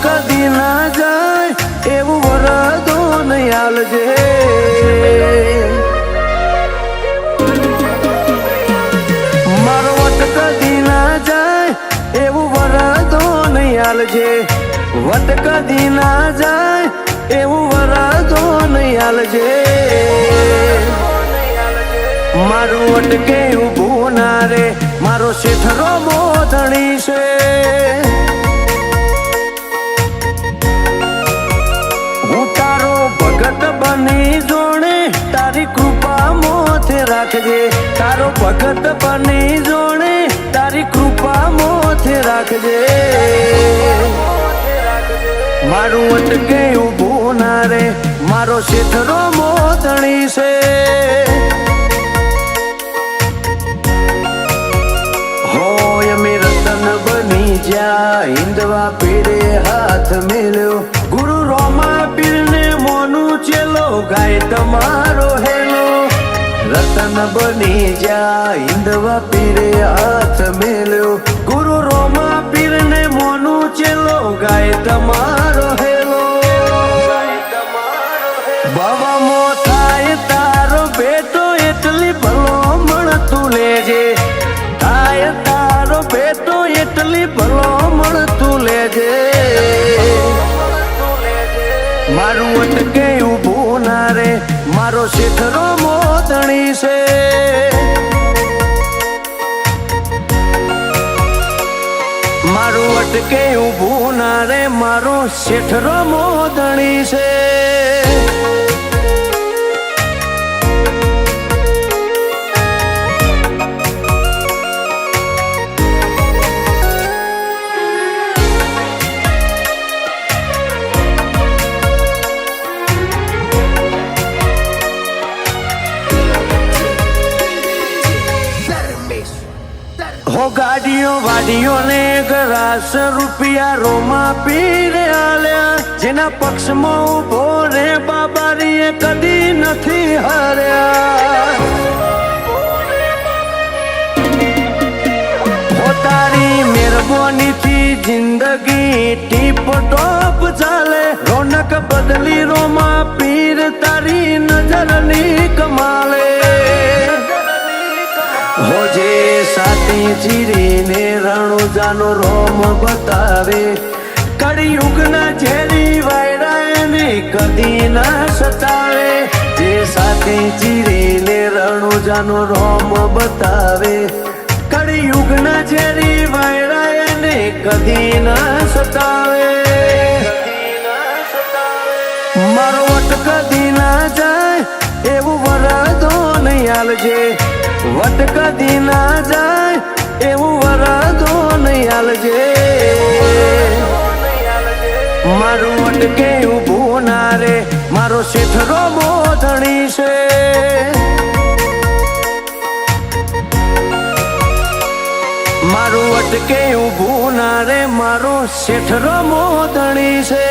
કદી ના જાય એવું વરદાન આલજે મારો વટ કદી ના જાય એવું વરદાન આલજે વટ કદી ના જાય એવું વરદાન આલજે મારું અટકે ઊભું ના રે મારો શેઠરો મોધણી છે હું તારો ભગત બની જોણે તારી કૃપા મોથે રાખજે તારો ભગત બની જોણે તારી કૃપા મોથે રાખજે મારું અટકે ઊભું ના રે મારો શેઠરો મોધણી છે હિંદવા પીરે હાથ મેલ્યો ગુરુ રોમા પીર ને મોનું ચેલો ગાય તમારો હેલો રતન બની જા હિંદવા પીરે હાથ મેલ્યો ગુરુ રોમા પીર ને મોનું ચેલો ગાય તમારો હેલો બાબા મો થાય તારો બેટો એટલી ભલો તું લેજે થાય તારો બેટો એટલી ભલો તું લેજે મારું અટકે ઊભું ના રે મારો શેઠરો મોધણી છે મારું અટકે ઊભું ના રે મારો શેઠરો મોધણી છે હો ગાડીઓ વાડીઓ ને ગરાસ રૂપિયા રોમા પીરે આલ્યા જેના પક્ષમાં ઉભો રે બાબારીએ કદી નથી હાર્યા હો તારી મહેરબાનીથી જિંદગી ટીપ ટોપ ચાલે રોનક બદલી રોમા પીર તારી નજરની કમાલે હોજે સાતી ચીરીને રણુજાનો રોમ બતાવે કળિયુગના ઝેરી વાયરાને કદી ના સતાવે જે સાતી ચીરીને રણુજાનો રોમ બતાવે કળિયુગના ઝેરી વાયરાને કદી ના સતાવે મારો વટ કદી ના જાય એવું વરદાન આલજે વટ કદી ના જાય એવું વરદાન આલજે મારું અટકે ઊભું ના રે મારો શેઠરો મોધણી છે મારું અટકે ઊભું ના રે મારો શેઠરો મોધણી છે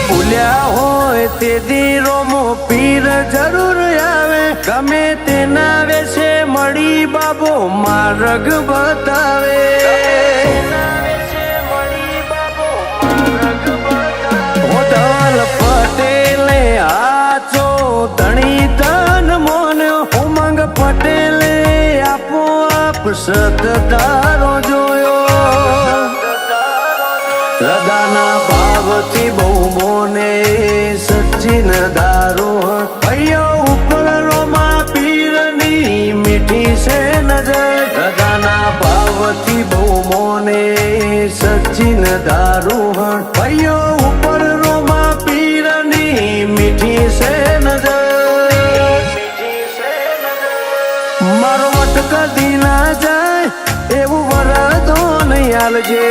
ભૂલ્યા હોય તે દી રોમો પીર જરૂર આવે ગમે તેના વેશે મળી બાબો માર્ગ બતાવે હોદલ પટેલે આચો ધણી ધન મોન્યો ઉમંગ પટેલે આપો આપ સતધારો જોયો હૃદયના ભાવથી બહુ મોને સચિન દારો ભાઈઓ ઉપર રોમા પીરની મીઠી છે નજર હૃદયના ભાવથી બહુ મોને સચિન દારૂ ભાઈઓ ઉપર રોમા પીરની મીઠી છે નજર મારો વટ કદી ના જાય એવું વરદાન આલજે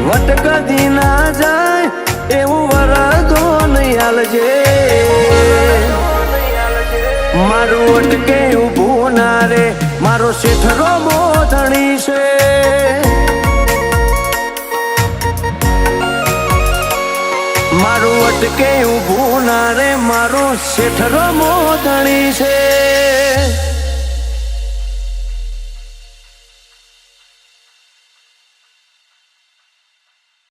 વટ કદી ના જાય એવું વરદાન આલજે મારું અટકે ઊભું ના રે મારો શેઠરો મોધણી છે. મારું અટકે ઊભું ના રે મારો શેઠરો મોધણી છે.